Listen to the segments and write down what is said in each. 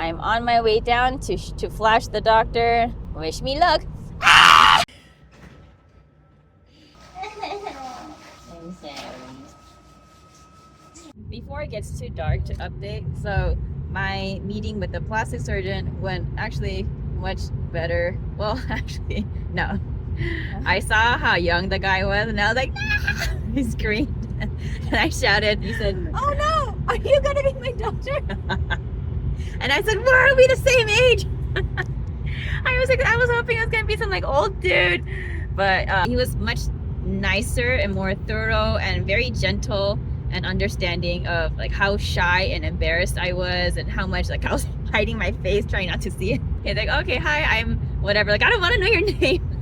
I'm on my way down to flash the doctor. Wish me luck. Before it gets too dark, to update, so my meeting with the plastic surgeon went actually much better. Well, actually, no. I saw how young the guy was, and I was like, ah! He screamed, and I shouted. He said, "Oh no, are you gonna be my doctor?" And I said, "Why are we the same age?" I was hoping it was gonna be some like old dude, but he was much nicer and more thorough and very gentle and understanding of like how shy and embarrassed I was, and how much like I was hiding my face trying not to see it. He's like, "Okay, hi, I'm whatever." Like, I don't want to know your name.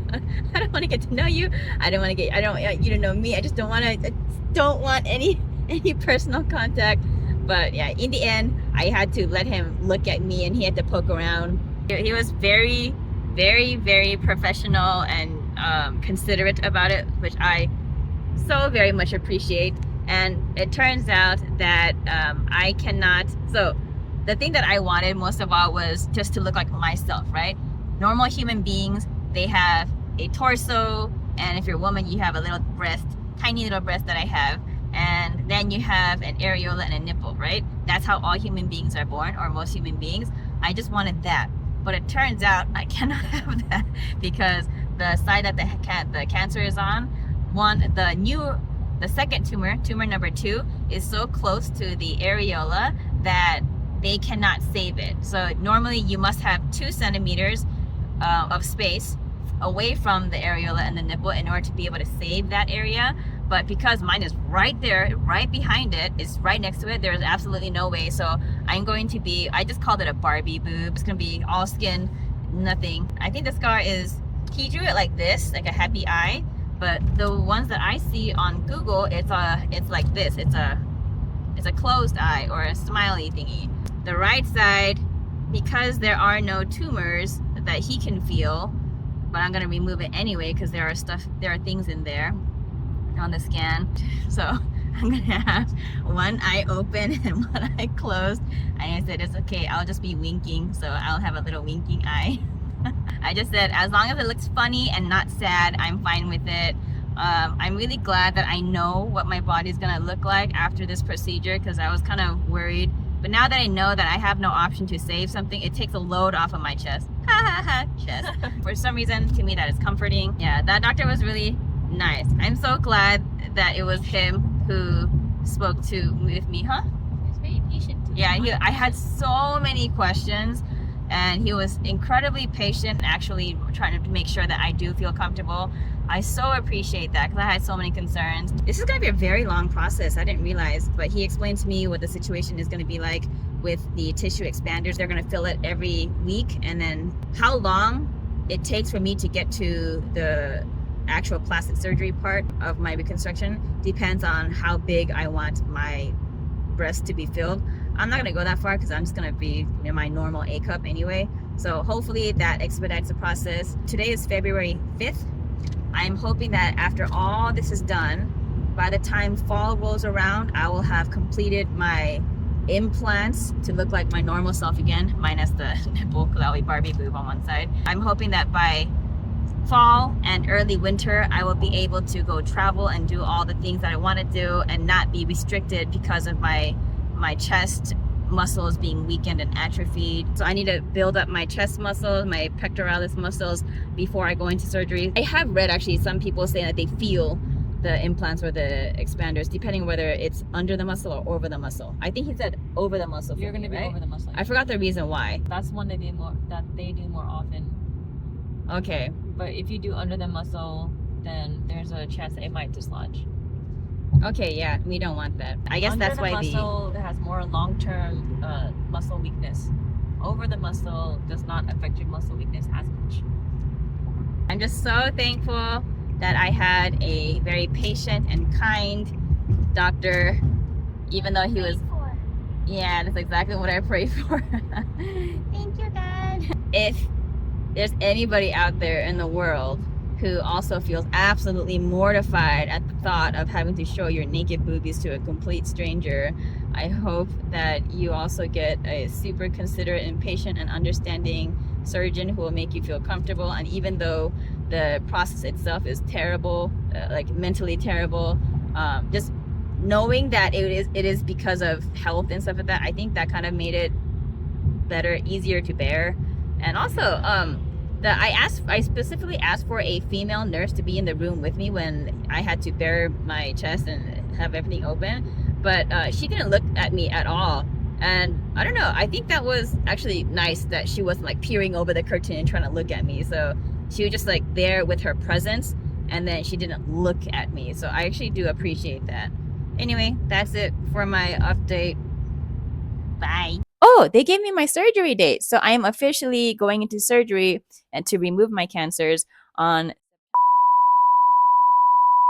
I don't want to get to know you. I don't want you to know me. I just don't want any personal contact. But yeah, in the end, I had to let him look at me, and he had to poke around. He was very, very, very professional and considerate about it, which I so very much appreciate. And it turns out that I cannot. So the thing that I wanted most of all was just to look like myself, right? Normal human beings, they have a torso, and if you're a woman, you have a little breast, tiny little breast that I have, and then you have an areola and a nipple, right? That's how all human beings are born, or most human beings. I just wanted that, but it turns out I cannot have that, because the side that the cancer is on, the second tumor number 2, is so close to the areola that they cannot save it. So normally you must have 2 centimeters of space away from the areola and the nipple in order to be able to save that area. But because mine is right there, right behind it, it's right next to it, there's absolutely no way. So I'm going to be, I just called it a Barbie boob. It's gonna be all skin, nothing. I think the scar is, he drew it like this, like a happy eye, but the ones that I see on Google, it's like this. It's a closed eye, or a smiley thingy. The right side, because there are no tumors that he can feel, but I'm gonna remove it anyway because there are things in there on the scan. So I'm gonna have one eye open and one eye closed. And I said, it's okay, I'll just be winking, so I'll have a little winking eye. I just said, as long as it looks funny and not sad, I'm fine with it. I'm really glad that I know what my body's gonna look like after this procedure, because I was kind of worried. But now that I know that I have no option to save something, it takes a load off of my chest. Ha ha ha, chest. For some reason, to me, that is comforting. Yeah, that doctor was really nice. I'm so glad that it was him who spoke with me, huh? He was very patient. Yeah, I had so many questions, and he was incredibly patient, actually trying to make sure that I do feel comfortable. I so appreciate that, because I had so many concerns. This is going to be a very long process. I didn't realize, but he explained to me what the situation is going to be like with the tissue expanders. They're going to fill it every week, and then how long it takes for me to get to the actual plastic surgery part of my reconstruction depends on how big I want my breast to be filled. I'm not going to go that far because I'm just going to be in my normal A cup anyway. So hopefully that expedites the process. Today is February 5th. I'm hoping that after all this is done, by the time fall rolls around, I will have completed my implants to look like my normal self again, minus the nipple, because I'll be Barbie boob on one side. I'm hoping that by fall and early winter, I will be able to go travel and do all the things that I want to do and not be restricted because of my chest muscles being weakened and atrophied. So I need to build up my chest muscles, my pectoralis muscles, before I go into surgery. I have read actually some people saying that they feel the implants or the expanders, depending whether it's under the muscle or over the muscle. I think he said over the muscle. You're gonna be right? over the muscle. I forgot the reason why. That's one they do more often. Okay. But if you do under the muscle, then there's a chance that it might dislodge. Okay, yeah, we don't want that. I guess Under that's why the muscle has more long-term muscle weakness. Over the muscle does not affect your muscle weakness as much. I'm just so thankful that I had a very patient and kind doctor, even though he was... Yeah, that's exactly what I prayed for. Thank you, God. If there's anybody out there in the world who also feels absolutely mortified at the thought of having to show your naked boobies to a complete stranger, I hope that you also get a super considerate and patient and understanding surgeon who will make you feel comfortable. And even though the process itself is terrible, like mentally terrible, just knowing that it is because of health and stuff like that, I think that kind of made it better, easier to bear. And also, I specifically asked for a female nurse to be in the room with me when I had to bare my chest and have everything open, but she didn't look at me at all. And I don't know, I think that was actually nice that she wasn't like peering over the curtain and trying to look at me. So she was just like there with her presence, and then she didn't look at me. So I actually do appreciate that. Anyway, that's it for my update. Bye. Oh, they gave me my surgery date. So I am officially going into surgery and to remove my cancers on